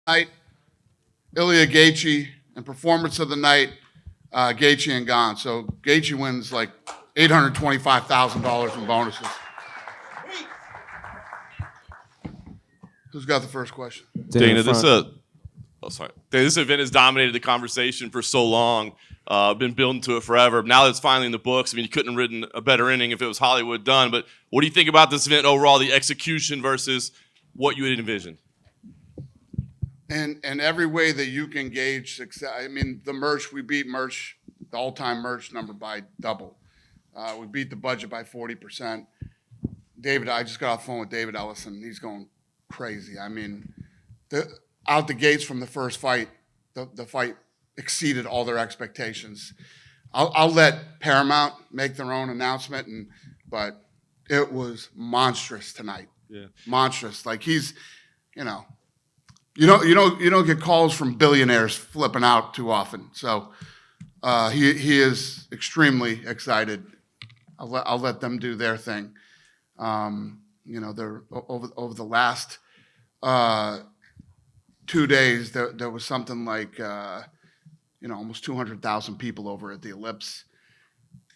Night, Ilia Gaethje, and performance of the night, Gaethje and Gane. So Gaethje wins like $825,000 in bonuses. Who's got the first question? Dana, this event has dominated the conversation for so long. Been building to it forever. Now that it's finally in the books, I mean, you couldn't have written a better inning if it was Hollywood done. But what do you think about this event overall, the execution versus what you had envisioned? And every way that you can gauge success. I mean, the merch, we beat merch, the all-time merch number by double. We beat the budget by 40%. I just got off the phone with David Ellison. He's going crazy. I mean, out the gates from the first fight, the fight exceeded all their expectations. I'll let Paramount make their own announcement, but it was monstrous tonight. Yeah, monstrous. Like you don't get calls from billionaires flipping out too often. So he is extremely excited. I'll let them do their thing. They're over the last 2 days. There was something like almost 200,000 people over at the Ellipse,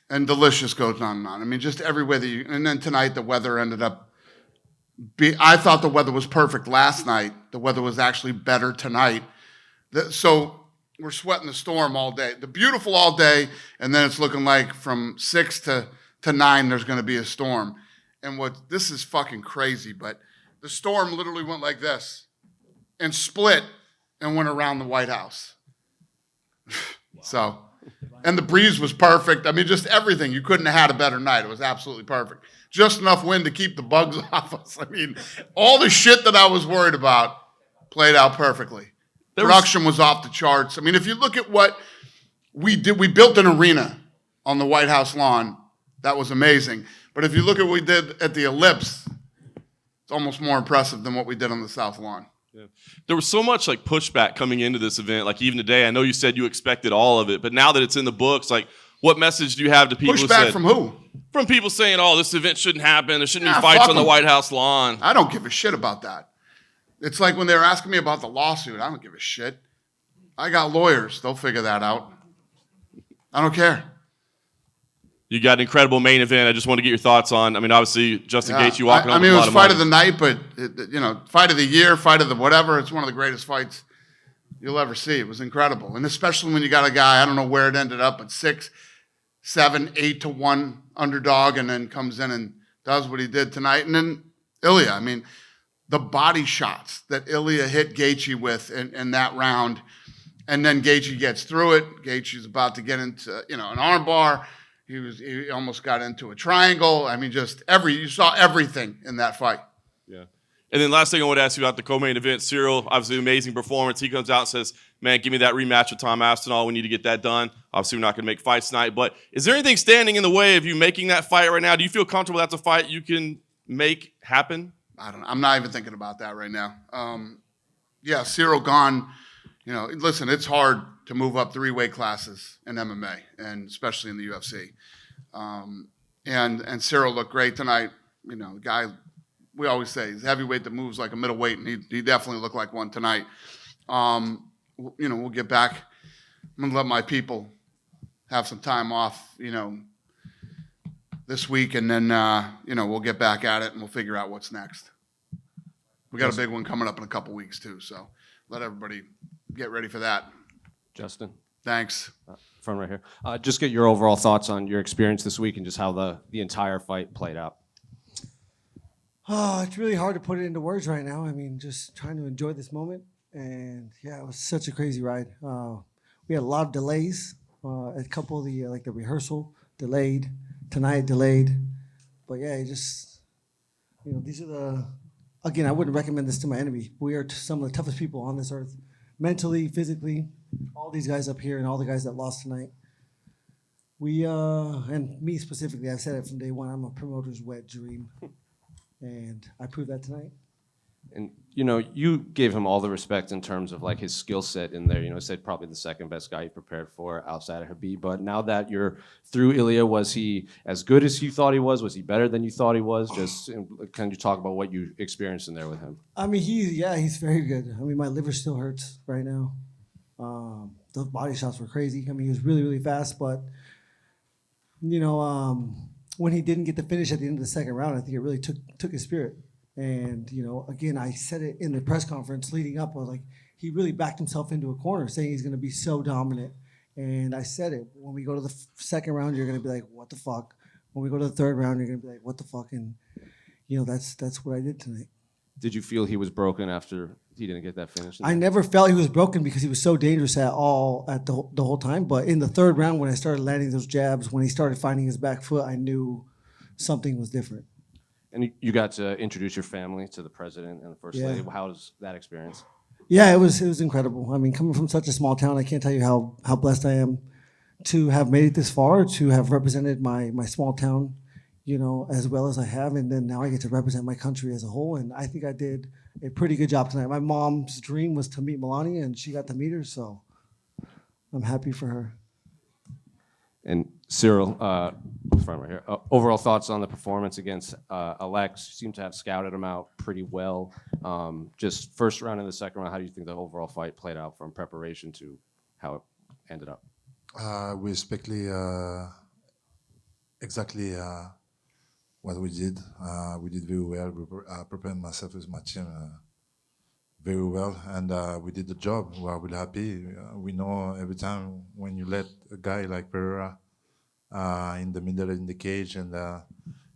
and the list just goes on and on. I mean, just every way that you. And then tonight the weather ended up. I thought the weather was perfect last night. The weather was actually better tonight. So we're sweating the storm all day. The beautiful all day, and then it's looking like from 6 to 9 there's going to be a storm. And this is fucking crazy, but the storm literally went like this and split and went around the White House. So, and the breeze was perfect. I mean, just everything. You couldn't have had a better night. It was absolutely perfect. Just enough wind to keep the bugs off us. I mean, all the shit that I was worried about played out perfectly. Production was off the charts. I mean, if you look at what we did, we built an arena on the White House lawn. That was amazing. But if you look at what we did at the Ellipse, it's almost more impressive than what we did on the South Lawn. Yeah. There was so much like pushback coming into this event. Like even today, I know you said you expected all of it, but now that it's in the books, like what message do you have to people? Pushback from who? From people saying, "Oh, this event shouldn't happen. There shouldn't be fights on the White House lawn." I don't give a shit about that. It's like when they were asking me about the lawsuit. I don't give a shit. I got lawyers. They'll figure that out. I don't care. You got an incredible main event. I just want to get your thoughts on. I mean, obviously, Justin Gaethje walking on. I mean, it was fight of the night, but fight of the year, fight of the whatever. It's one of the greatest fights you'll ever see. It was incredible, and especially when you got a guy. I don't know where it ended up, but 6, 7, 8 to 1 underdog, and then comes in and does what he did tonight. And then Ilia. I mean, the body shots that Ilia hit Gaethje with in that round, and then Gaethje gets through it. Gaethje's about to get into an armbar. He almost got into a triangle. I mean, you saw everything in that fight. Yeah. And then last thing I want to ask you about the co-main event, Ciryl, obviously amazing performance. He comes out and says, "Man, give me that rematch with Tom Aspinall. We need to get that done." Obviously, we're not going to make fights tonight, but is there anything standing in the way of you making that fight right now? Do you feel comfortable that's a fight you can make happen? I'm not even thinking about that right now. Ciryl Gane. Listen, it's hard to move up 3 weight classes in MMA, and especially in the UFC. And Ciryl looked great tonight. The guy, we always say, he's a heavyweight that moves like a middleweight, and he definitely looked like one tonight. We'll get back. I'm going to let my people have some time off, this week, and then, we'll get back at it, and we'll figure out what's next. We got a big one coming up in a couple weeks, too, so let everybody get ready for that. Justin. Thanks. Front right here. Just get your overall thoughts on your experience this week and just how the entire fight played out. Oh, it's really hard to put it into words right now. I mean, just trying to enjoy this moment. And yeah, it was such a crazy ride. We had a lot of delays. A couple of the rehearsal delayed, tonight delayed. But yeah, these are again, I wouldn't recommend this to my enemy. We are some of the toughest people on this earth. Mentally, physically, all these guys up here and all the guys that lost tonight. We, and me specifically, I've said it from day one, I'm a promoter's wet dream. And I proved that tonight. And, you gave him all the respect in terms of like his skill set in there. Said probably the second best guy you prepared for outside of Habib. But now that you're through Ilia, was he as good as you thought he was? Was he better than you thought he was? Just can you talk about what you experienced in there with him? I mean, he's very good. I mean, my liver still hurts right now. Those body shots were crazy. I mean, he was really, really fast, but when he didn't get the finish at the end of the second round, I think it really took his spirit. And again, I said it in the press conference leading up. I was like, he really backed himself into a corner, saying he's going to be so dominant. And I said it. When we go to the second round, you're going to be like, what the fuck? When we go to the third round, you're going to be like, what the fuck? And that's what I did tonight. Did you feel he was broken after he didn't get that finish? I never felt he was broken because he was so dangerous at the whole time. But in the third round, when I started landing those jabs, when he started finding his back foot, I knew something was different. And you got to introduce your family to the president and the first lady. How was that experience? Yeah, it was incredible. I mean, coming from such a small town, I can't tell you how blessed I am to have made it this far, to have represented my small town, as well as I have. And then now I get to represent my country as a whole. And I think I did a pretty good job tonight. My mom's dream was to meet Melania, and she got to meet her. So I'm happy for her. And Ciryl, front right here. Overall thoughts on the performance against Alex? You seem to have scouted him out pretty well. Just first round and the second round, how do you think the overall fight played out from preparation to how it ended up? We exactly what we did. We did very well. I prepared myself with my team very well, and we did the job. We are really happy. We know every time when you let a guy like Pereira in the middle in the cage and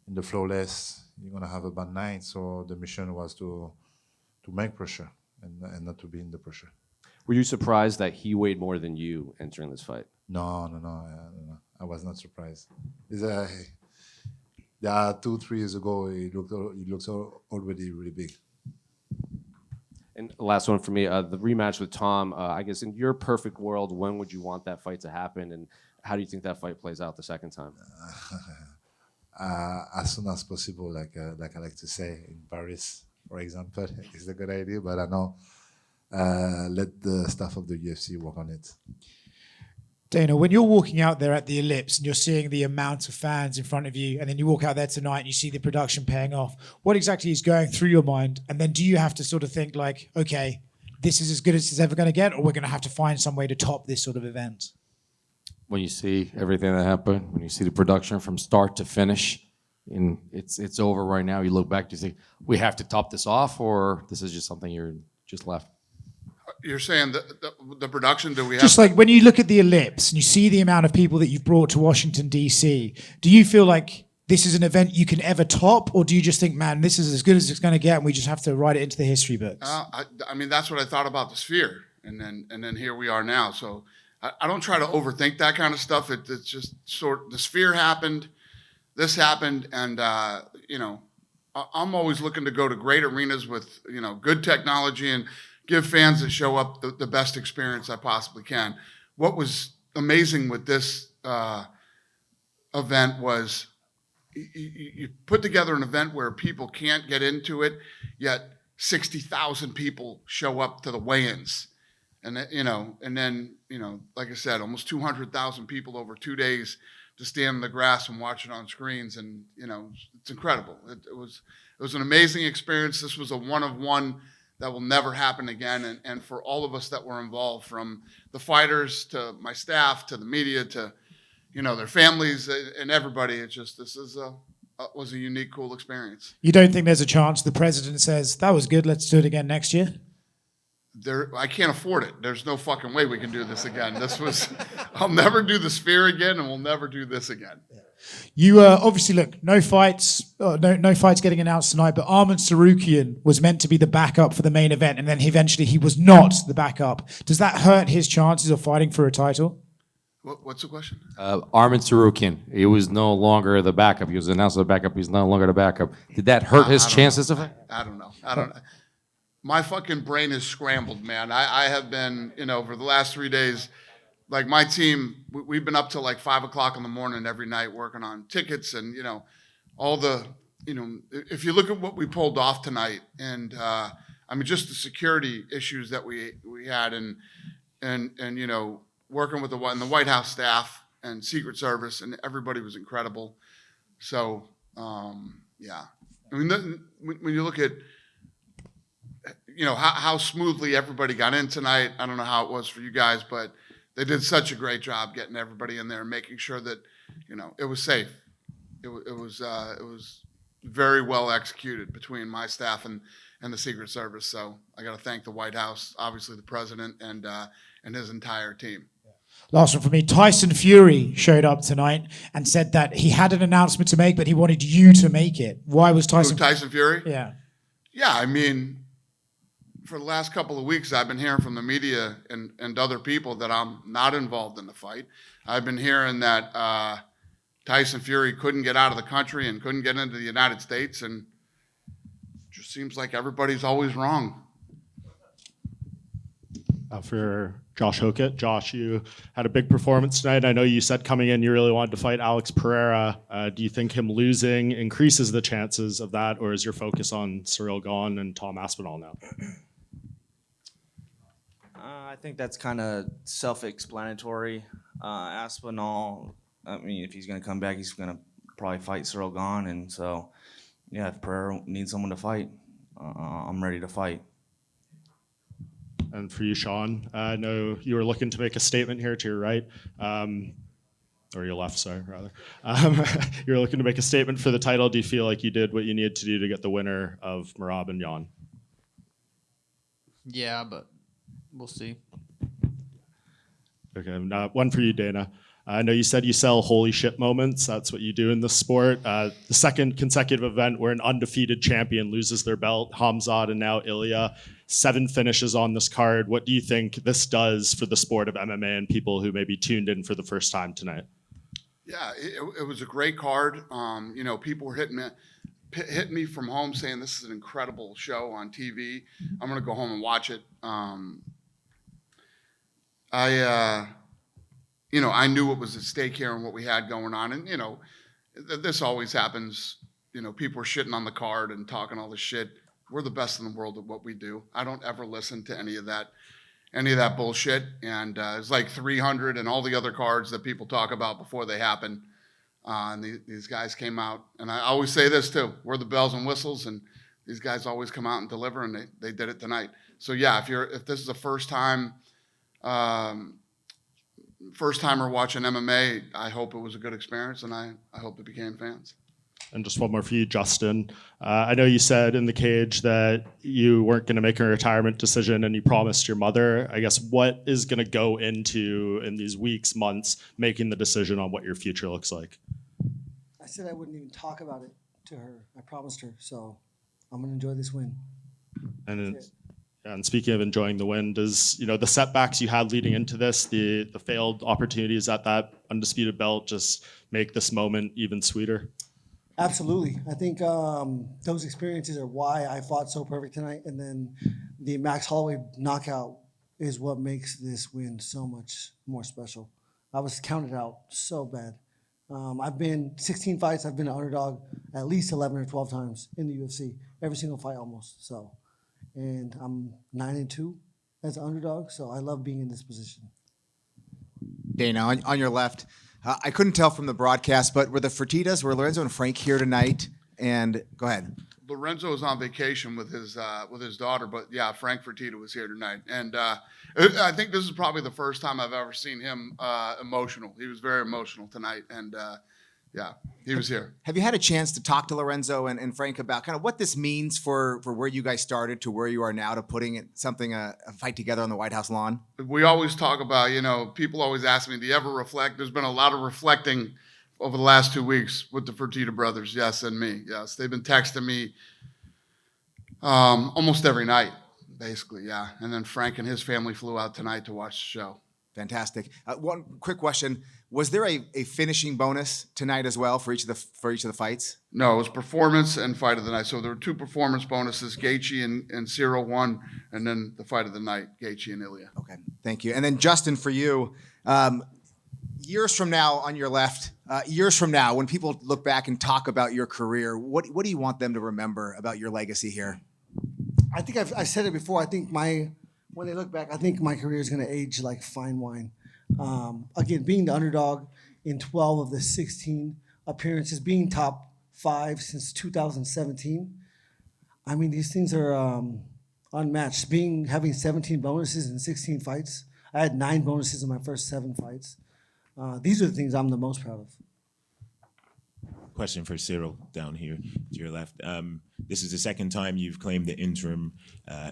in the flawless, you're gonna have a bad night. So the mission was to make pressure and not to be in the pressure. Were you surprised that he weighed more than you entering this fight? No. I was not surprised. There are 2-3 years ago, he looks already really big. And last one for me, the rematch with Tom. I guess in your perfect world, when would you want that fight to happen, and how do you think that fight plays out the second time? As soon as possible, like I like to say, in Paris, for example, is a good idea. But I know let the staff of the UFC work on it. Dana, when you're walking out there at the Ellipse and you're seeing the amount of fans in front of you, and then you walk out there tonight and you see the production paying off, what exactly is going through your mind? And then do you have to sort of think like, okay, this is as good as it's ever going to get, or we're going to have to find some way to top this sort of event? When you see everything that happened, when you see the production from start to finish, and it's over right now, you look back, do you think we have to top this off, or this is just something you're just left? You're saying the production, do we have... Just like when you look at the Ellipse and you see the amount of people that you've brought to Washington, D.C., do you feel like this is an event you can ever top, or do you just think, man, this is as good as it's going to get and we just have to write it into the history books? I mean, that's what I thought about the Sphere, and then here we are now. So I don't try to overthink that kind of stuff. It's just the Sphere happened, this happened, and I'm always looking to go to great arenas with good technology and give fans that show up the best experience I possibly can. What was amazing with this event was you put together an event where people can't get into it, yet 60,000 people show up to the weigh-ins. And then like I said, almost 200,000 people over 2 days to stand in the grass and watch it on screens. And, it's incredible. It was an amazing experience. This was a one-of-one that will never happen again. And for all of us that were involved, from the fighters to my staff to the media to, their families and everybody, was a unique, cool experience. You don't think there's a chance the president says, that was good, let's do it again next year? I can't afford it. There's no fucking way we can do this again. I'll never do the Sphere again, and we'll never do this again. You obviously look, no fights getting announced tonight, but Arman Tsarukyan was meant to be the backup for the main event, and then eventually he was not the backup. Does that hurt his chances of fighting for a title? What's the question? Arman Tsarukyan, he was no longer the backup. He was announced as the backup. He's no longer the backup. Did that hurt his chances of it? I don't know. My fucking brain is scrambled, man. I have been, over the last 3 days, like my team, we've been up till like 5 o'clock in the morning every night working on tickets and, all the if you look at what we pulled off tonight, and I mean, just the security issues that we had, and working with the White House staff and Secret Service, and everybody was incredible. So yeah, I mean, when you look at how smoothly everybody got in tonight, I don't know how it was for you guys, but they did such a great job getting everybody in there and making sure that it was safe. It was very well executed between my staff and the Secret Service. So I got to thank the White House, obviously the president, and his entire team. Last one for me. Tyson Fury showed up tonight and said that he had an announcement to make, but he wanted you to make it. Why was Tyson? Tyson Fury? Yeah. Yeah, I mean, for the last couple of weeks, I've been hearing from the media and other people that I'm not involved in the fight. I've been hearing that Tyson Fury couldn't get out of the country and couldn't get into the United States, and it just seems like everybody's always wrong. For Josh Hokit. Josh, you had a big performance tonight. I know you said coming in you really wanted to fight Alex Pereira. Do you think him losing increases the chances of that, or is your focus on Ciryl Gane and Tom Aspinall now? I think that's kind of self-explanatory. Aspinall, I mean, if he's going to come back, he's going to probably fight Ciryl Gane. And so, yeah, if Pereira needs someone to fight, I'm ready to fight. And for you, Sean, I know you were looking to make a statement here to your right, or your left, sorry, rather. You were looking to make a statement for the title. Do you feel like you did what you needed to do to get the winner of Merab and Jan? Yeah, but we'll see. Okay, now one for you, Dana. I know you said you sell holy shit moments. That's what you do in the sport. The second consecutive event where an undefeated champion loses their belt, Hamzat and now Ilia, 7 finishes on this card. What do you think this does for the sport of MMA and people who maybe tuned in for the first time tonight? Yeah, it was a great card. People were hitting me from home saying this is an incredible show on TV. I'm going to go home and watch it. I knew what was at stake here and what we had going on. And, this always happens. People are shitting on the card and talking all this shit. We're the best in the world at what we do. I don't ever listen to any of that bullshit. And it's like 300 and all the other cards that people talk about before they happen. And these guys came out. And I always say this too. We're the bells and whistles. And these guys always come out and deliver. And they did it tonight. So, yeah, if this is the first timer watching MMA, I hope it was a good experience, and I hope it became fans. And just one more for you, Justin. I know you said in the cage that you weren't going to make a retirement decision, and you promised your mother. I guess what is going to go into, in these weeks, months, making the decision on what your future looks like? I said I wouldn't even talk about it to her. I promised her, so I'm going to enjoy this win. And speaking of enjoying the win, does the setbacks you had leading into this, the failed opportunities at that undisputed belt, just make this moment even sweeter? Absolutely. I think those experiences are why I fought so perfect tonight. And then the Max Holloway knockout is what makes this win so much more special. I was counted out so bad. I've been 16 fights. I've been an underdog at least 11 or 12 times in the UFC. Every single fight almost. And I'm 9-2 as an underdog, so I love being in this position. Dana, on your left, I couldn't tell from the broadcast, but were Fertittas, Lorenzo and Frank here tonight? And go ahead. Lorenzo was on vacation with his daughter, but yeah, Frank Fertitta was here tonight, and I think this is probably the first time I've ever seen him emotional. He was very emotional tonight, and yeah, he was here. Have you had a chance to talk to Lorenzo and Frank about kind of what this means for where you guys started to where you are now, to putting a fight together on the White House lawn? We always talk about, people always ask me, do you ever reflect? There's been a lot of reflecting over the last 2 weeks with the Fertitta brothers, yes, and me. Yes, they've been texting me almost every night, basically, yeah. And then Frank and his family flew out tonight to watch the show. Fantastic. One quick question: was there a finishing bonus tonight as well for each of the fights? No, it was performance and fight of the night. So there were 2 performance bonuses. Gaethje and Ciryl won, and then the fight of the night, Gaethje and Ilia. Okay, thank you. And then Justin, for you, Years from now, on your left, years from now, when people look back and talk about your career, what do you want them to remember about your legacy here? I think I said it before. I think when they look back, I think my career is going to age like fine wine. Again, being the underdog in 12 of the 16 appearances, being top 5 since 2017. I mean, these things are unmatched. Having 17 bonuses in 16 fights. I had 9 bonuses in my first 7 fights. These are the things I'm the most proud of. Question for Ciryl down here to your left. This is the second time you've claimed the interim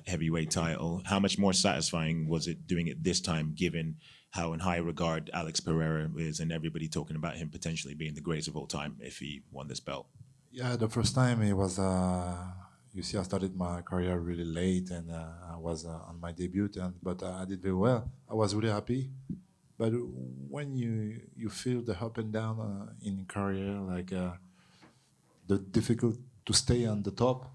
heavyweight title. How much more satisfying was it doing it this time, given how in high regard Alex Pereira is and everybody talking about him potentially being the greatest of all time if he won this belt? Yeah, the first time it was, you see, I started my career really late and I was on my debut, but I did very well. I was really happy. But when you feel the up and down in career, like the difficult to stay on the top,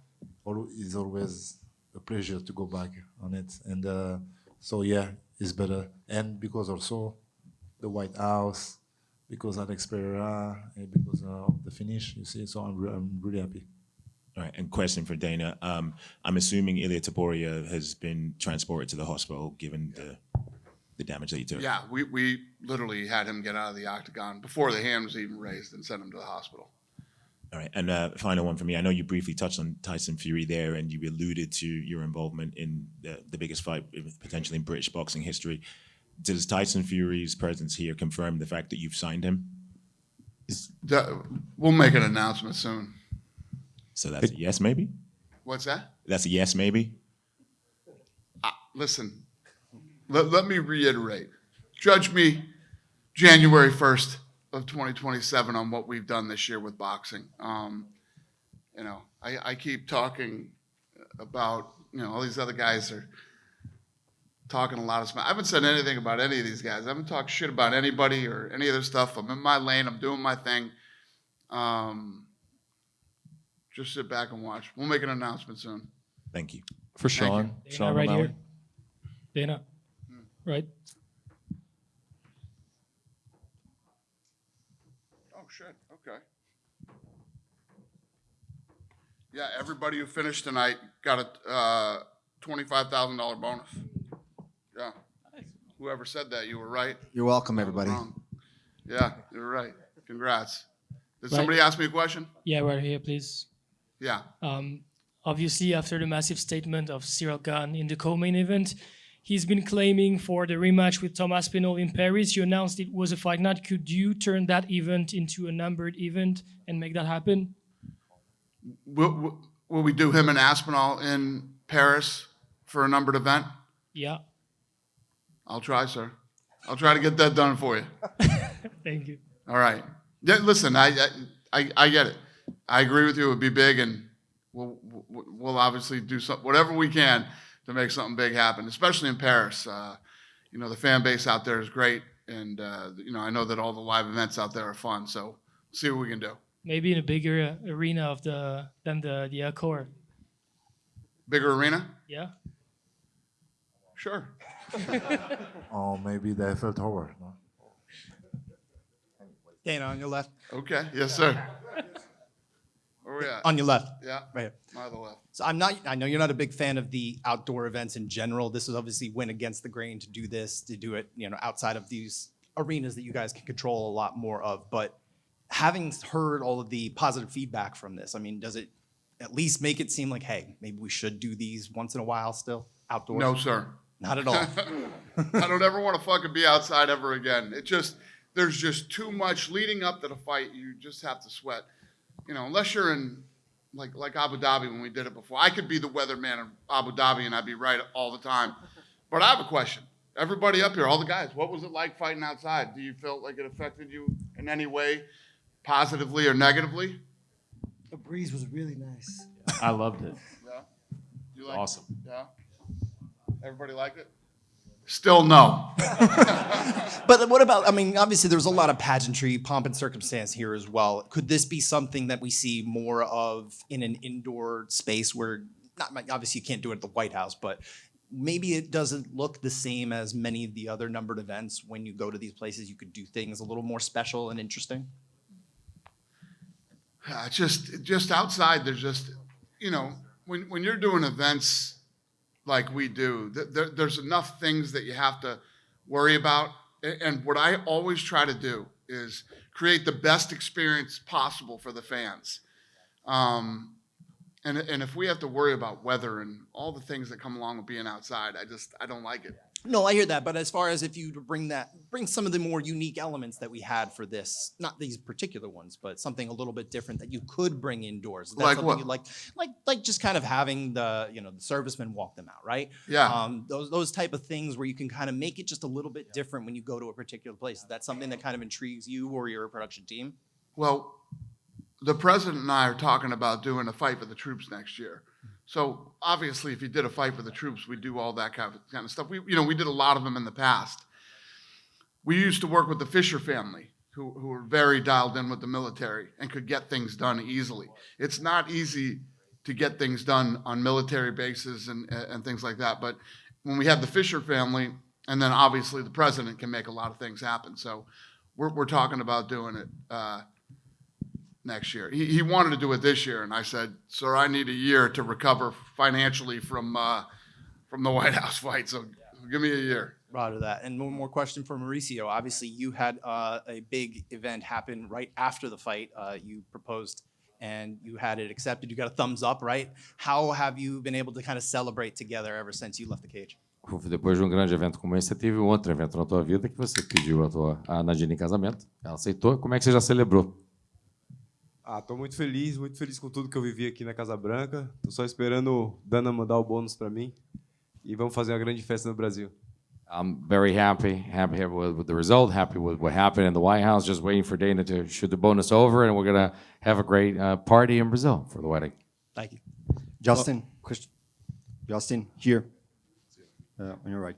is always a pleasure to go back on it. And so yeah, it's better. And because also the White House, because Alex Pereira, and because of the finish, you see. So I'm really happy. All right, and question for Dana. I'm assuming Ilia Topuria has been transported to the hospital given the damage that he took. Yeah, we literally had him get out of the octagon before the hand was even raised and sent him to the hospital. All right, and final one for me. I know you briefly touched on Tyson Fury there, and you alluded to your involvement in the biggest fight potentially in British boxing history. Does Tyson Fury's presence here confirm the fact that you've signed him? We'll make an announcement soon. So that's a yes, maybe? What's that? That's a yes, maybe? Listen, let me reiterate. Judge me January 1st of 2027 on what we've done this year with boxing. I keep talking about, all these other guys are talking a lot of smack. I haven't said anything about any of these guys. I haven't talked shit about anybody or any other stuff. I'm in my lane. I'm doing my thing. Just sit back and watch. We'll make an announcement soon. Thank you. For Sean. Dana, Sean right O'Malley. here. Dana, right? Oh, shit. Okay. Yeah, everybody who finished tonight got a $25,000 bonus. Yeah. Whoever said that, you were right. You're welcome, everybody. Wrong. Yeah, you're right. Congrats. Did somebody ask me a question? Yeah, right here, please. Yeah. Obviously, after the massive statement of Ciryl Gane in the co-main event, he's been claiming for the rematch with Tom Aspinall in Paris. You announced it was a fight night. Could you turn that event into a numbered event and make that happen? Will we do him and Aspinall in Paris for a numbered event? Yeah. I'll try, sir. I'll try to get that done for you. Thank you. All right. Yeah, listen, I get it. I agree with you. It would be big, and we'll obviously do whatever we can to make something big happen, especially in Paris. The fan base out there is great, and I know that all the live events out there are fun. So see what we can do. Maybe in a bigger arena than the Accor. Bigger arena? Yeah. Sure. Or maybe the Eiffel Tower. No? Dana, on your left. Okay. Yes, sir. Where we at? On your left. Yeah. Right here. My other left. So I know you're not a big fan of the outdoor events in general. This is obviously went against the grain to do this, to do it, outside of these arenas that you guys can control a lot more of. But having heard all of the positive feedback from this, does it at least make it seem like, hey, maybe we should do these once in a while still outdoors? No, sir. Not at all. I don't ever want to fucking be outside ever again. There's just too much leading up to the fight. You just have to sweat. Unless you're in like Abu Dhabi when we did it before. I could be the weatherman in Abu Dhabi and I'd be right all the time. But I have a question. Everybody up here, all the guys, what was it like fighting outside? Do you feel like it affected you in any way, positively or negatively? The breeze was really nice. I loved it. Yeah. You like Awesome. it? Yeah. Everybody liked it? Still no. But what about, obviously there's a lot of pageantry, pomp and circumstance here as well. Could this be something that we see more of in an indoor space where, obviously you can't do it at the White House, but maybe it doesn't look the same as many of the other numbered events. When you go to these places, you could do things a little more special and interesting. Just outside, there's just, when you're doing events like we do, there's enough things that you have to worry about. And what I always try to do is create the best experience possible for the fans. And if we have to worry about weather and all the things that come along with being outside, I don't like it. No, I hear that. But as far as if you bring some of the more unique elements that we had for this, not these particular ones, but something a little bit different that you could bring indoors. That's Like something what? you'd like just kind of having the servicemen walk them out, right? Yeah. Those type of things where you can kind of make it just a little bit different when you go to a particular place. Is that something that kind of intrigues you or your production team? Well, the president and I are talking about doing a fight for the troops next year. So obviously, if you did a fight for the troops, we do all that kind of stuff. We did a lot of them in the past. We used to work with the Fisher family, who were very dialed in with the military and could get things done easily. It's not easy to get things done on military bases and things like that. But when we have the Fisher family, and then obviously the president can make a lot of things happen. So we're talking about doing it next year. He wanted to do it this year, and I said, "Sir, I need a year to recover financially from the White House fight. So give me a year." Roger that. And one more question for Mauricio. Obviously, you had a big event happen right after the fight. You proposed and you had it accepted. You got a thumbs up, right? How have you been able to kind of celebrate together ever since you left the cage? Depois de grande evento como esse, você teve um outro evento na tua vida que você pediu a Nadine em casamento. Ela aceitou. Como é que você já celebrou? Tô muito feliz com tudo que eu vivi aqui na Casa Branca. Tô só esperando Dana mandar o bônus para mim e vamos fazer uma grande festa no Brasil. I'm very happy with the result, happy with what happened in the White House, just waiting for Dana to shoot the bonus over, and we're going to have a great party in Brazil for the wedding. Thank you. Justin, here, on your right.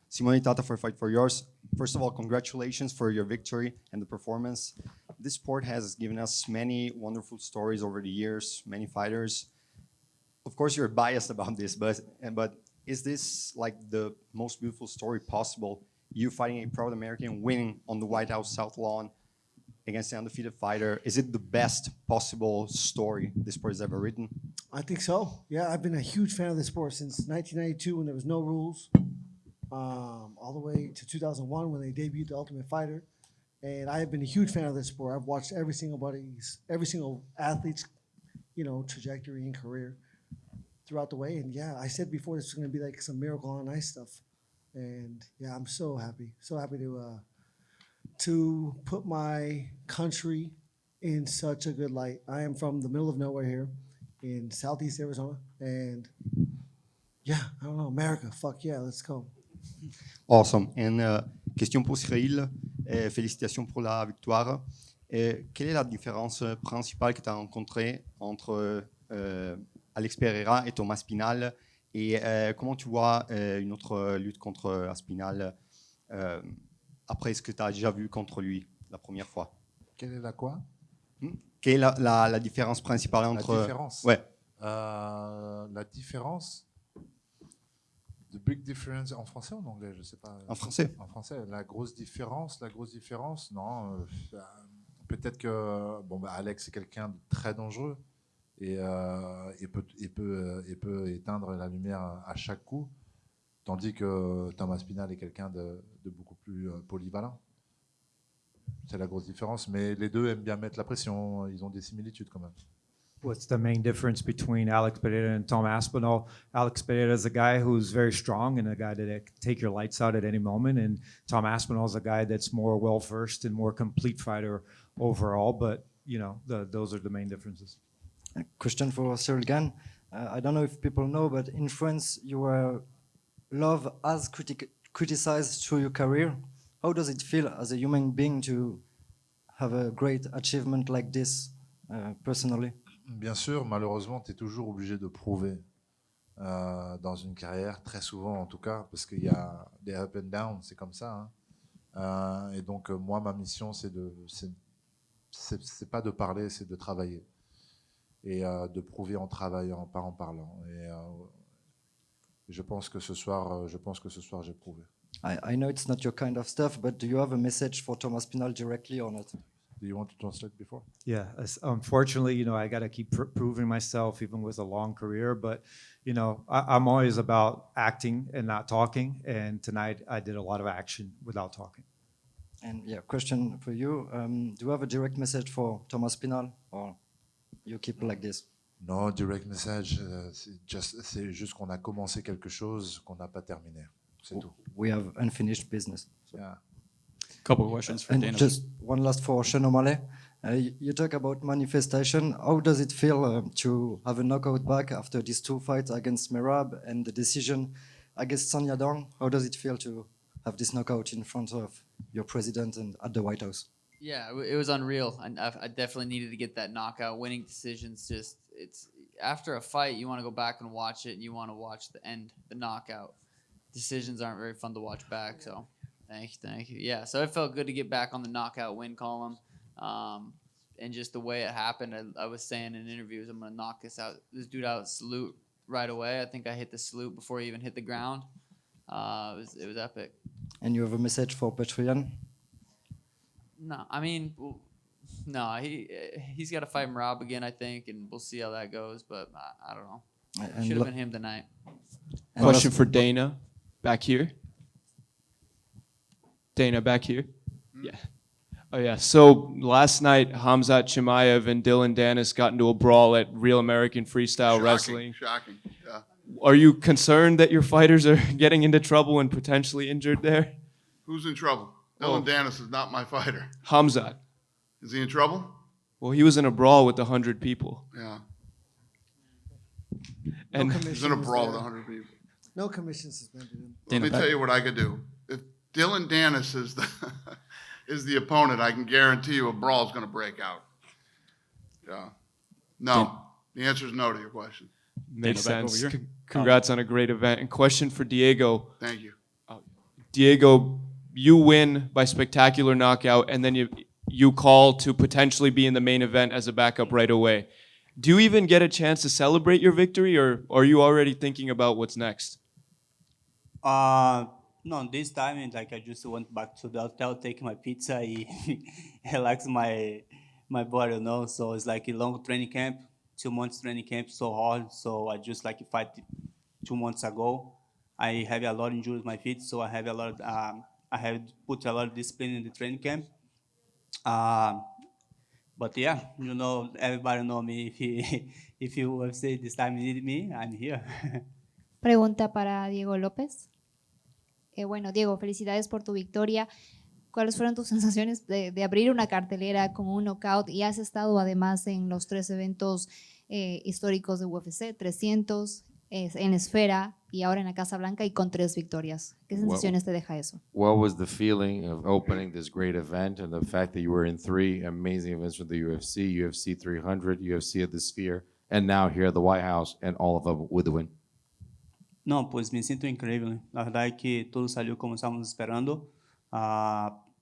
Simone Tata for Fight for Yours. First of all, congratulations for your victory and the performance. This sport has given us many wonderful stories over the years, many fighters. Of course, you're biased about this, but is this like the most beautiful story possible? You fighting a proud American, winning on the White House South Lawn against an undefeated fighter. Is it the best possible story this sport has ever written? I think so. Yeah, I've been a huge fan of this sport since 1992 when there was no rules, all the way to 2001 when they debuted The Ultimate Fighter. And I have been a huge fan of this sport. I've watched every single athlete's, trajectory and career throughout the way. And yeah, I said before this was going to be like some Miracle on Ice stuff. And yeah, I'm so happy to put my country in such a good light. I am from the middle of nowhere here in Southeast Arizona. And yeah, I don't know, America, fuck yeah, let's go. Awesome. And question pour Ciryl. Félicitations pour la victoire. Quelle est la différence principale que tu as rencontrée entre Alex Pereira et Thomas Spinal? Et comment tu vois une autre lutte contre Aspinall après ce que tu as déjà vu contre lui la première fois? Quelle est la quoi? Quelle est la différence principale entre... La différence? Ouais. La différence? The big difference en français ou en anglais, je sais pas. En français. En français. La grosse différence, non. Peut-être que Alex est quelqu'un de très dangereux et peut éteindre la lumière à chaque coup, tandis que Thomas Spinal est quelqu'un de beaucoup plus polyvalent. C'est la grosse différence, mais les deux aiment bien mettre la pression. Ils ont des similitudes quand même. What's the main difference between Alex Pereira and Tom Aspinall? Alex Pereira is a guy who's very strong and a guy that can take your lights out at any moment. And Tom Aspinall is a guy that's more well-versed and more complete fighter overall. But, those are the main differences. A question for Ciryl Gane. I don't know if people know, but in France, you were loved as criticized through your career. How does it feel as a human being to have a great achievement like this personally? Bien sûr, malheureusement, tu es toujours obligé de prouver dans une carrière, très souvent en tout cas, parce qu'il y a des up and down, c'est comme ça. Et donc, moi, ma mission, c'est pas de parler, c'est de travailler. Et de prouver en travaillant, pas en parlant. Et Et je pense que ce soir, j'ai prouvé. I know it's not your kind of stuff, but do you have a message for Thomas Pinal directly or not? Do you want to translate before? Yeah, unfortunately, I got to keep proving myself, even with a long career. But, I'm always about acting and not talking. And tonight, I did a lot of action without talking. And yeah, question for you. Do you have a direct message for Thomas Pinal or you keep like this? Non, direct message, c'est juste qu'on a commencé quelque chose qu'on n'a pas terminé. C'est tout. We have unfinished business. Yeah. Couple of questions for And Dana. just one last for Sean O'Malley. You talk about manifestation. How does it feel to have a knockout back after these two fights against Merab and the decision against Son Yadong? How does it feel to have this knockout in front of your president and at the White House? Yeah, it was unreal. I definitely needed to get that knockout. Winning decisions, it's after a fight, you want to go back and watch it, and you want to watch the end, the knockout. Decisions aren't very fun to watch back, so thank you. Yeah, so it felt good to get back on the knockout win column, and just the way it happened. I was saying in interviews, I'm gonna knock this dude out, salute right away. I think I hit the salute before he even hit the ground. It was epic. And you have a message for Petrian? No, I mean, no, he's got to fight Merab again, I think, and we'll see how that goes. But I don't know. Should have been him tonight. Question for Dana, back here. Dana, back here. Yeah. Oh yeah. So last night, Khamzat Chimaev and Dylan Dennis got into a brawl at Real American Freestyle Wrestling. Shocking. Yeah. Are you concerned that your fighters are getting into trouble and potentially injured there? Who's in trouble? Dylan Dennis is not my fighter. Khamzat. Is he in trouble? Well, he was in a brawl with 100 people. Yeah. And he's in a brawl with 100 people. No commission suspended him. Let me tell you what I could do. If Dylan Dennis is the opponent, I can guarantee you a brawl is going to break out. Yeah. No. The answer is no to your question. Makes sense. Congrats on a great event. And question for Diego. Thank you. Diego, you win by spectacular knockout, and then you call to potentially be in the main event as a backup right away. Do you even get a chance to celebrate your victory, or are you already thinking about what's next? No, this time, I just went back to the hotel, take my pizza, and relax my body, So it's like a long training camp, 2 months training camp, so hard. So I just fight 2 months ago. I have a lot of injuries with my feet, so I have I have put a lot of discipline in the training camp. But yeah, everybody know me. If you UFC this time you need me, I'm here. Pregunta para Diego López. Bueno, Diego, felicidades por tu victoria. ¿Cuáles fueron tus sensaciones de abrir una cartelera con un knockout? Y has estado además en los 3 eventos históricos de UFC, 300, en Esfera y ahora en la Casa Blanca y con 3 victorias. ¿Qué sensaciones te deja eso? What was the feeling of opening this great event and the fact that you were in 3 amazing events with the UFC, UFC 300, UFC at the Sphere, and now here at the White House, and all of them with the win? Não, pois me sinto incrível. Na verdade que tudo saiu como estávamos esperando.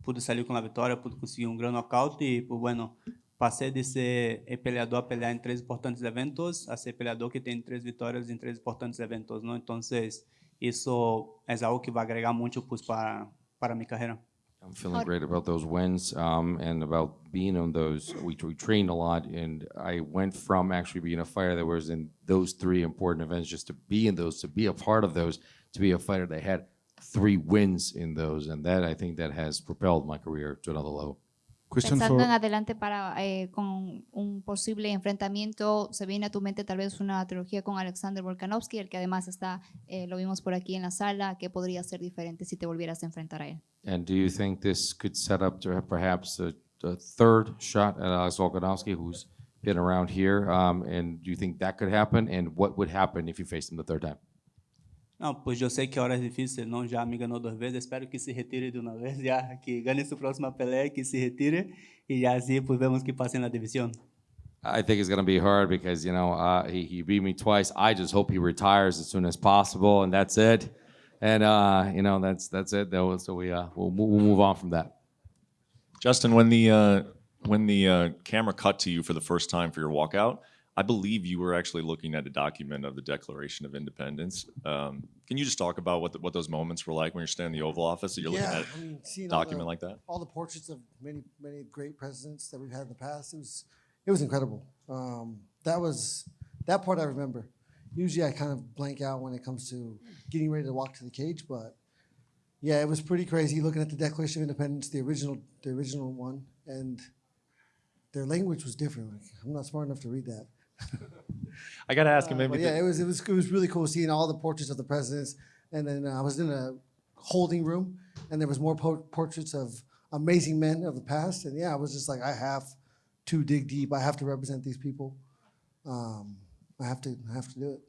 Pude sair com a vitória, pude conseguir um grande knockout e, bueno, passei de ser peleador a pelear em 3 importantes eventos a ser peleador que tem 3 vitórias em 3 importantes eventos, não? Então, isso é algo que vai agregar muito para minha carreira. I'm feeling great about those wins and about being on those. We trained a lot, and I went from actually being a fighter that was in those 3 important events just to be in those, to be a part of those, to be a fighter that had 3 wins in those, and that I think that has propelled my career to another level. Pensando en adelante con un posible enfrentamiento, ¿se viene a tu mente tal vez una trilogía con Alexander Volkanovski, el que además lo vimos por aquí en la sala? ¿Qué podría ser diferente si te volvieras a enfrentar a él? And do you think this could set up to perhaps a 3rd shot at Alex Volkanovski, who's been around here? And do you think that could happen? And what would happen if you faced him the 3rd time? Não, pois eu sei que a hora é difícil, não, já me ganhou 2 vezes, espero que se retire de uma vez, já que ganhe sua próxima pelea, que se retire, e já assim pues vemos que passe na divisão. I think it's going to be hard because, he beat me twice. I just hope he retires as soon as possible, and that's it. And, that's it, though, so we'll move on from that. Justin, when the camera cut to you for the first time for your walkout, I believe you were actually looking at a document of the Declaration of Independence. Can you just talk about what those moments were like when you're standing in the Oval Office? That you're looking at seeing a document like that. all the portraits of many great presidents that we've had in the past. It was incredible. That part I remember. Usually I kind of blank out when it comes to getting ready to walk to the cage, but yeah, it was pretty crazy looking at the Declaration of Independence, the original one, and their language was different. Like, I'm not smart enough to read that. I got to ask him. But yeah, it was really cool seeing all the portraits of the presidents, and then I was in a holding room, and there was more portraits of amazing men of the past, and yeah, I was just like, I have to dig deep. I have to represent these people. I have to do it.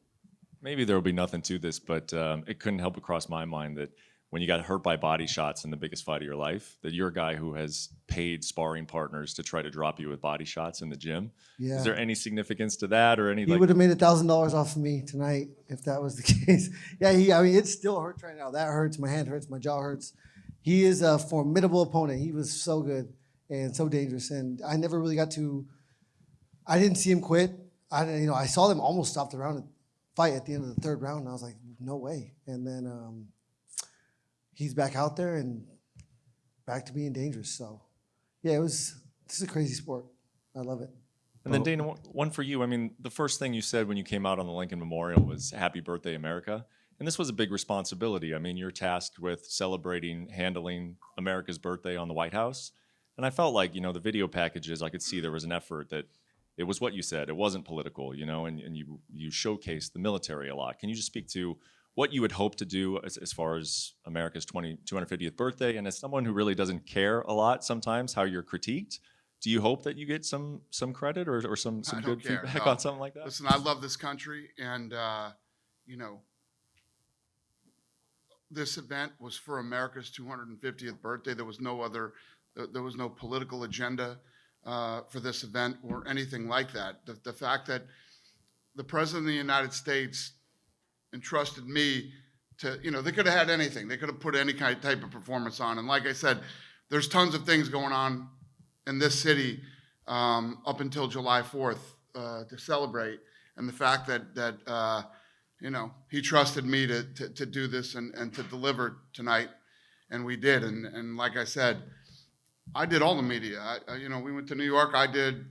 Maybe there will be nothing to this, but it couldn't help but cross my mind that when you got hurt by body shots in the biggest fight of your life, that you're a guy who has paid sparring partners to try to drop you with body shots in the gym. Yeah. Is there any significance to that or any? He would have made $1,000 off of me tonight if that was the case. Yeah, I mean, it still hurts right now. That hurts. My hand hurts. My jaw hurts. He is a formidable opponent. He was so good and so dangerous. And I never really I didn't see him quit. I saw them almost stop the round fight at the end of the third round. And I was like, no way. And then he's back out there and back to being dangerous. So, yeah, this is a crazy sport. I love it. And then Dana, one for you. I mean, the first thing you said when you came out on the Lincoln Memorial was "Happy Birthday, America," and this was a big responsibility. I mean, you're tasked with handling America's birthday on the White House, and I felt like the video packages. I could see there was an effort that it was what you said. It wasn't political, and you showcased the military a lot. Can you just speak to what you would hope to do as far as America's 250th birthday, and as someone who really doesn't care a lot sometimes how you're critiqued? Do you hope that you get some credit or some good feedback on something like that? Listen, I love this country, and this event was for America's 250th birthday. There was no political agenda for this event or anything like that. The fact that the President of the United States entrusted me to, they could have had anything. They could have put any type of performance on. And like I said, there's tons of things going on in this city up until July 4th to celebrate. And the fact that he trusted me to do this and to deliver tonight, and we did. And like I said, I did all the media. We went to New York. I did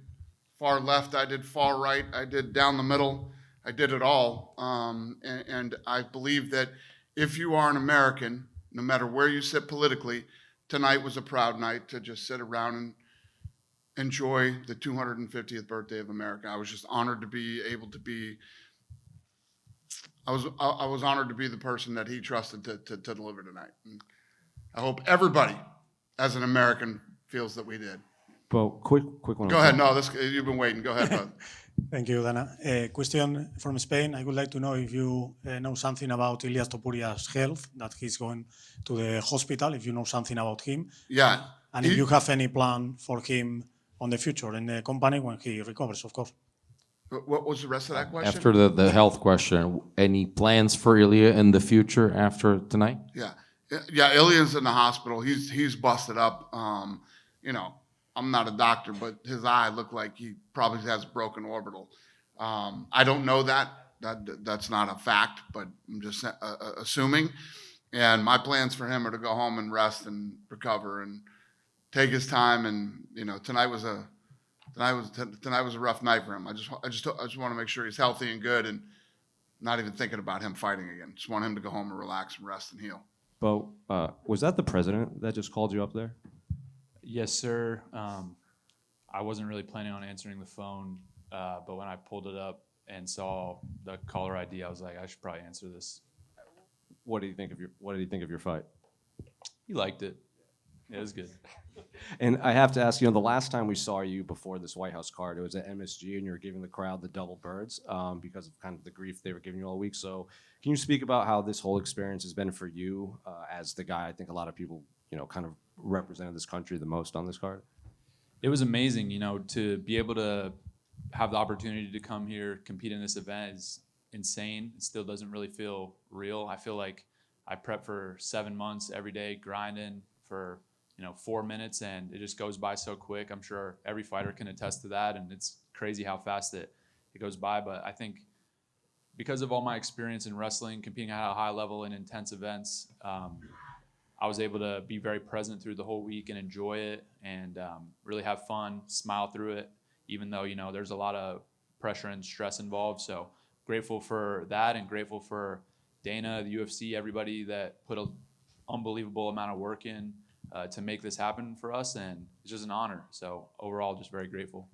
far left. I did far right. I did down the middle. I did it all. And I believe that if you are an American, no matter where you sit politically, tonight was a proud night to just sit around and enjoy the 250th birthday of America. I was just honored to be able to be. I was honored to be the person that he trusted to deliver tonight. And I hope everybody, as an American, feels that we did. Well, quick one. Go ahead. No, you've been waiting. Go ahead, bud. Thank you, Dana. A question from Spain. I would like to know if you know something about Ilia Topuria's health, that he's going to the hospital, if you know something about him. Yeah. And if you have any plan for him on the future in the company when he recovers, of course. What was the rest of that question? After the health question, any plans for Ilia in the future after tonight? Yeah, Ilia's in the hospital. He's busted up. I'm not a doctor, but his eye looked like he probably has broken orbital. I don't know that's not a fact, but I'm just assuming. And my plans for him are to go home and rest and recover and take his time. And tonight was a rough night for him. I just want to make sure he's healthy and good, and not even thinking about him fighting again. Just want him to go home and relax and rest and heal. But was that the president that just called you up there? Yes, sir. I wasn't really planning on answering the phone, but when I pulled it up and saw the caller ID, I was like, I should probably answer this. What did he think of your fight? He liked it. It was good. And I have to ask, the last time we saw you before this White House card, it was at MSG, and you were giving the crowd the double birds because of kind of the grief they were giving you all week. So can you speak about how this whole experience has been for you as the guy I think a lot of people, kind of represented this country the most on this card? It was amazing, to be able to have the opportunity to come here, compete in this event is insane. It still doesn't really feel real. I feel like I prepped for 7 months every day, grinding for 4 minutes, and it just goes by so quick. I'm sure every fighter can attest to that, and it's crazy how fast it it goes by. But I think because of all my experience in wrestling, competing at a high level in intense events, I was able to be very present through the whole week and enjoy it and really have fun, smile through it, even though, you know, there's a lot of pressure and stress involved. So grateful for that and grateful for Dana, the UFC, everybody that put an unbelievable amount of work in to make this happen for us. And it's just an honor. So overall, just very grateful.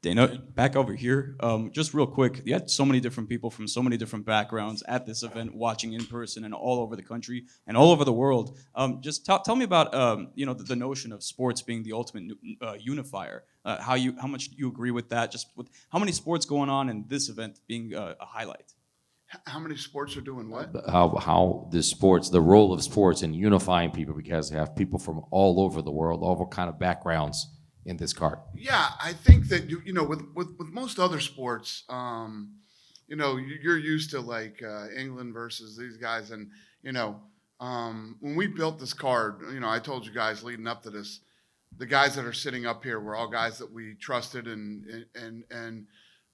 Dana, back over here. Just real quick, you had so many different people from so many different backgrounds at this event, watching in person and all over the country and all over the world. Just tell me about the notion of sports being the ultimate unifier. How much you agree with that? Just with how many sports going on and this event being a highlight. How many sports are doing what? How the role of sports in unifying people, because they have people from all over the world, all kind of backgrounds in this card. Yeah, I think that with most other sports, you're used to like England versus these guys, and when we built this card, I told you guys leading up to this, the guys that are sitting up here were all guys that we trusted and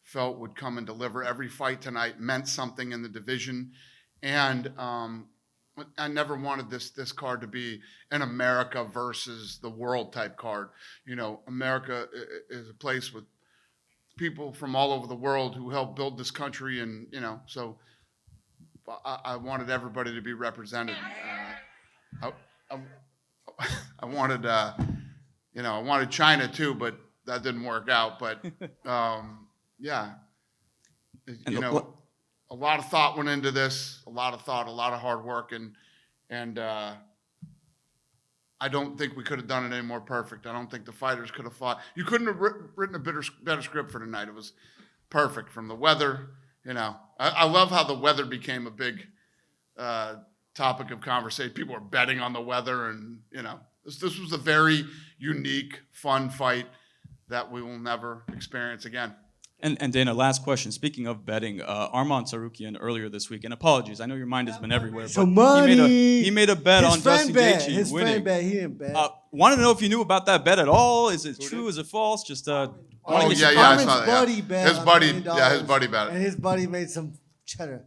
felt would come and deliver. Every fight tonight meant something in the division, and I never wanted this card to be an America versus the world type card. America is a place with people from all over the world who helped build this country, and so I wanted everybody to be represented. I wanted I wanted China too, but that didn't work out. But yeah, a lot of thought went into this, a lot of hard work, and I don't think we could have done it any more perfect. I don't think the fighters could have fought. You couldn't have written a better script for tonight. It was perfect, from the weather. I love how the weather became a big topic of conversation. People were betting on the weather, and this was a very unique, fun fight that we will never experience again. And Dana, last question. Speaking of betting, Arman Tsarukyan earlier this week, and apologies, I know your mind has been everywhere, but he made a bet on Justin Gaethje His winning. friend bet. He didn't bet. Want to know if you knew about that bet at all? Is it true? Is it false? Just I saw that. Buddy bet His buddy, his buddy bet and his buddy made some cheddar.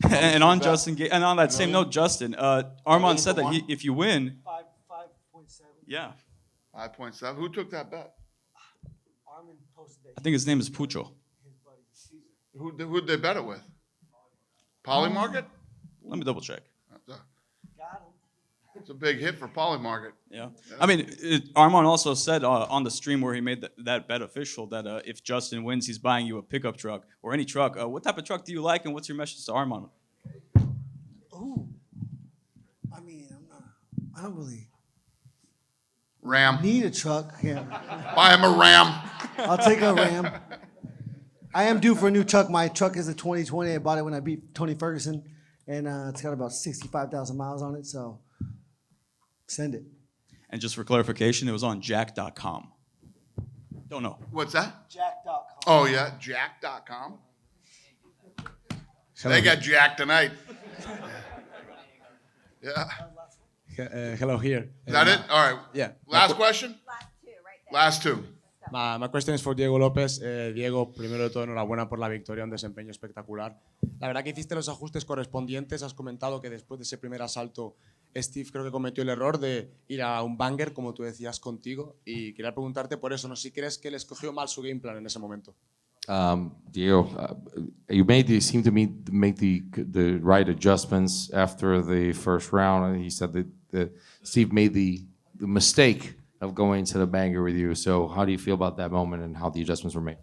and on Justin, and on that same note, Justin, Arman said that if you win, 5.7. Yeah, 5.7. Who took that bet? Armin posted it. I think his name is Pucho. Who'd they bet it with? Polymarket? Let me double check. It's a big hit for Polymarket. Yeah. I mean, Arman also said on the stream where he made that bet official that if Justin wins, he's buying you a pickup truck or any truck. What type of truck do you like, and what's your message to Arman? Ooh. I mean, I don't really Ram. need a truck. Yeah. Buy him a Ram. I'll take a Ram. I am due for a new truck. My truck is a 2020. I bought it when I beat Tony Ferguson, and it's got about 65,000 miles on it, so send it. And just for clarification, it was on jack.com. Don't know. What's that? Jack.com. Oh, yeah, jack.com. They got Jack tonight. Yeah. Hello here. Is that it? All right. Yeah. Last question? Last two. My question is for Diego López. Diego, primero de todo, enhorabuena por la victoria, un desempeño espectacular. La verdad que hiciste los ajustes correspondientes. Has comentado que después de ese primer asalto, Steve creo que cometió el error de ir a un banger, como tú decías, contigo. Y quería preguntarte por eso, ¿no? Si crees que él escogió mal su game plan en ese momento. Diego, you seem to make the right adjustments after the first round. And he said that Steve made the mistake of going to the banger with you. So how do you feel about that moment and how the adjustments were made?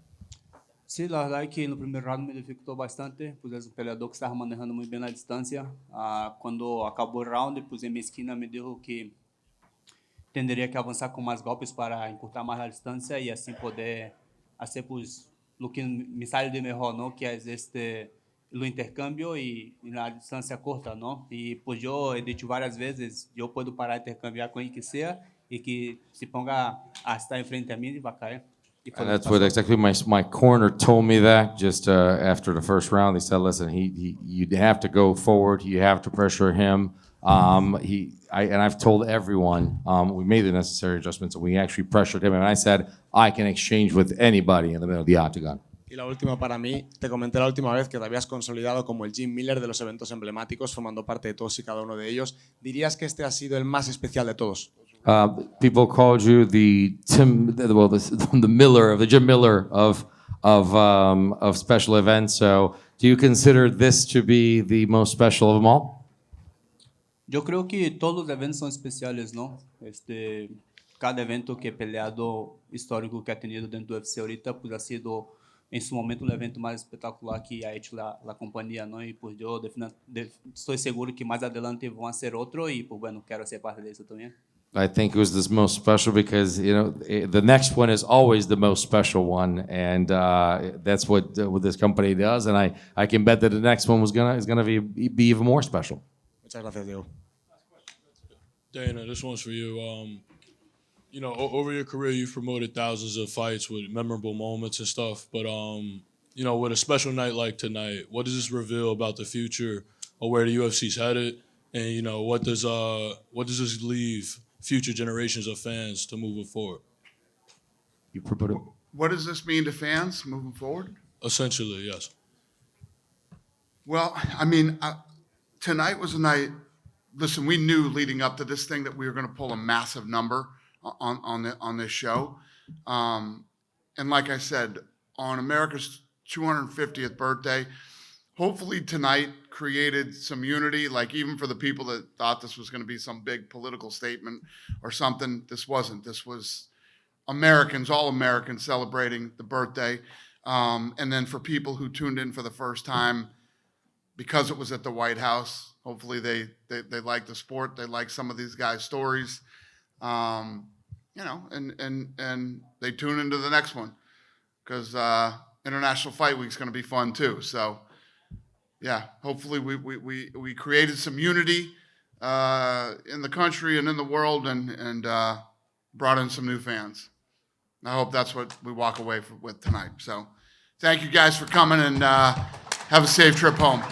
Sí, la verdad es que no primeiro round me dificultou bastante, pois é um peleador que estava manejando muito bem na distância. Quando acabou o round, pois em minha esquina me dijo que teria que avançar com mais golpes para encurtar mais a distância e assim poder fazer pues lo que me sale de mejor, ¿no? Que es lo intercambio y la distância corta, ¿no? Y pues yo he dicho varias veces, yo puedo parar de intercambiar con quien que sea y que se ponga a estar enfrente a mí y va a caer. And that's what exactly my corner told me that just after the first round. They said, listen, you have to go forward. You have to pressure him. And I've told everyone, we made the necessary adjustments, and we actually pressured him. And I said, I can exchange with anybody in the middle of the octagon. Y la última para mí, te comenté la última vez que te habías consolidado como el Jim Miller de los eventos emblemáticos, formando parte de todos y cada uno de ellos. ¿Dirías que este ha sido el más especial de todos? People called you the Jim Miller of special events. So, do you consider this to be the most special of them all? Yo creo que todos los eventos son especiales, ¿no? Cada evento que he peleado histórico que ha tenido dentro do UFC ahorita, pues ha sido en su momento el evento más espectacular que ha hecho la compañía, ¿no? Y pues yo estoy seguro que más adelante van a ser otro y pues bueno, quiero ser parte de eso también. I think it was the most special because the next one is always the most special one, and that's what this company does. And I can bet that the next one is gonna be even more special. Muchas gracias, Diego. Dana, this one's for you. Over your career, you've promoted thousands of fights with memorable moments and stuff. But with a special night like tonight, what does this reveal about the future of where the UFC's headed? And what does this leave future generations of fans to moving forward? What does this mean to fans moving forward? Essentially, yes. Well, I mean, tonight was a night. Listen, we knew leading up to this thing that we were going to pull a massive number on this show, and like I said, on America's 250th birthday, hopefully tonight created some unity. Like even for the people that thought this was going to be some big political statement or something, this wasn't. This was Americans, all Americans celebrating the birthday, and then for people who tuned in for the first time because it was at the White House, hopefully they like the sport, they like some of these guys' stories. And they tune into the next one because International Fight Week is going to be fun too. So, yeah, hopefully we created some unity in the country and in the world and brought in some new fans. I hope that's what we walk away with tonight. So, thank you guys for coming and have a safe trip home.